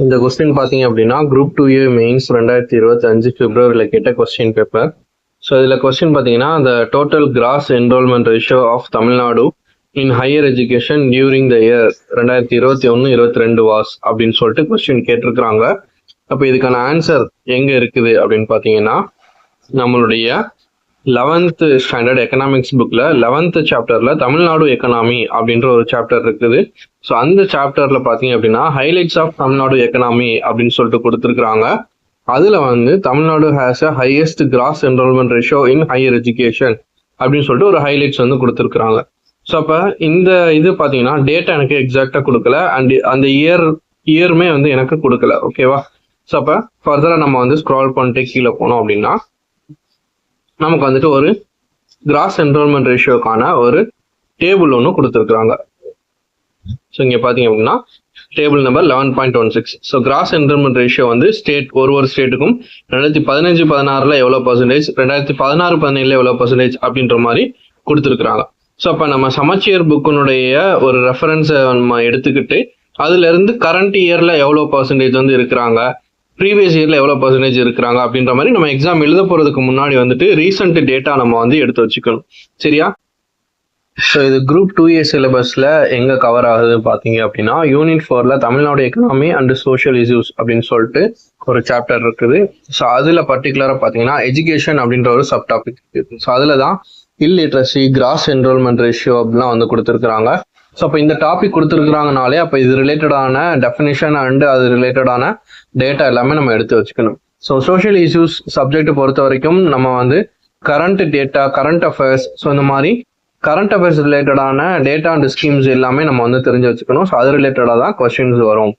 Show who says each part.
Speaker 1: இந்த கொஸ்டின் பார்த்தீங்க அப்படின்னா குரூப் 2A மெயின்ஸ் 2025 பிப்ரவரியில் கேட்ட கொஸ்டின் பேப்பர். ஸோ இதில் கொஸ்டின் பார்த்தீங்கன்னா the total gross enrolment ratio of Tamil Nadu in higher education during the year 2021-22 was அப்படின்னு சொல்லிட்டு கொஸ்டின் கேட்டிருக்கிறாங்க. அப்போ இதுக்கான ஆன்சர் எங்கே இருக்குது அப்படின்னு பார்த்தீங்கன்னா நம்மளுடைய 11th ஸ்டாண்டர்ட் எக்கனாமிக்ஸ் புக்கில் 11th சாப்டரில் தமிழ்நாடு எக்கனாமி அப்படின்ற ஒரு சாப்டர் இருக்குது. ஸோ அந்த சாப்டரில் பார்த்தீங்க அப்படின்னா ஹைலைட்ஸ் ஆஃப் தமிழ்நாடு எக்கனாமி அப்படின்னு சொல்லிட்டு கொடுத்துருக்குறாங்க. அதில் Tamil Nadu has a highest cross enrolment ratio in higher education அப்படின்னு சொல்லிட்டு ஒரு ஹைலைட்ஸ் கொடுத்துருக்குறாங்க. ஸோ அப்போ இந்த இது பார்த்தீங்கன்னா டேட்டா எனக்கு எக்ஸாக்டாக கொடுக்கல அண்ட் அந்த இயருமே எனக்கு கொடுக்கல. ஓகேவா? ஸோ அப்போ ஃபர்தராக நம்ம ஸ்க்ரால் பண்ணிட்டு கீழே போனோம் அப்படின்னா நமக்கு ஒரு கிராஸ் என்ரோல்மெண்ட் ரேஷியோக்கான ஒரு டேபிள் ஒன்று கொடுத்துருக்குறாங்க. ஸோ இங்கே பார்த்தீங்க அப்படின்னா table number 11.16. So cross enrolment ratio state ஒரு ஸ்டேட்டுக்கும் 2015-16 எவ்வளோ பர்சன்டேஜ், 2016-17 எவ்வளோ பர்சன்டேஜ் அப்படின்ற மாதிரி கொடுத்துருக்குறாங்க. ஸோ அப்போ நம்ம சமச்சீர் புக்கினுடைய ஒரு ரெஃபரன்ஸை நம்ம எடுத்துக்கிட்டு அதுல இருந்து கரண்ட் இயர்ல எவ்வளோ பர்சன்டேஜ் இருக்கிறாங்க, ப்ரீவியஸ் இயர்ல எவ்வளோ பர்சன்டேஜ் இருக்கிறாங்க அப்படின்ற மாதிரி நம்ம எக்ஸாம் எழுத போறதுக்கு முன்னாடி ரீசெண்ட் டேட்டா நம்ம எடுத்து வச்சுக்கணும். சரியா? ஸோ இது குரூப் 2A சிலபஸ்ல எங்க கவர் ஆகுதுன்னு பார்த்தீங்க அப்படின்னா யூனிட் 4ல Tamil Nadu economy and social issues அப்படின்னு சொல்லிட்டு ஒரு சாப்டர் இருக்குது. ஸோ அதுல பர்டிகுலரா பார்த்தீங்கன்னா எஜுகேஷன் அப்படின்ற ஒரு சப் டாபிக் இருக்கு. ஸோ அதுல தான் இல்லிட்ரஸி, கிராஸ் என்ரோல்மெண்ட் ரேஷியோ அப்படிலாம் கொடுத்துருக்குறாங்க. ஸோ அப்போ இந்த டாபிக் கொடுத்துருக்குறாங்கனாலே அப்போ இது ரிலேட்டடான டெஃபினிஷன் அண்ட் அது ரிலேட்டடான டேட்டா எல்லாமே நம்ம எடுத்து வச்சுக்கணும். ஸோ சோஷியல் இஷ்யூஸ் சப்ஜெக்ட் பொறுத்த வரைக்கும் நம்ம current data, current affairs, so இந்த மாதிரி கரண்ட் அஃபேர்ஸ் ரிலேட்டடான டேட்டா அண்ட் ஸ்கீம்ஸ் எல்லாமே நம்ம தெரிஞ்சு வச்சுக்கணும். ஸோ அது ரிலேட்டடாக தான் கொஸ்டின்ஸ் வரும்.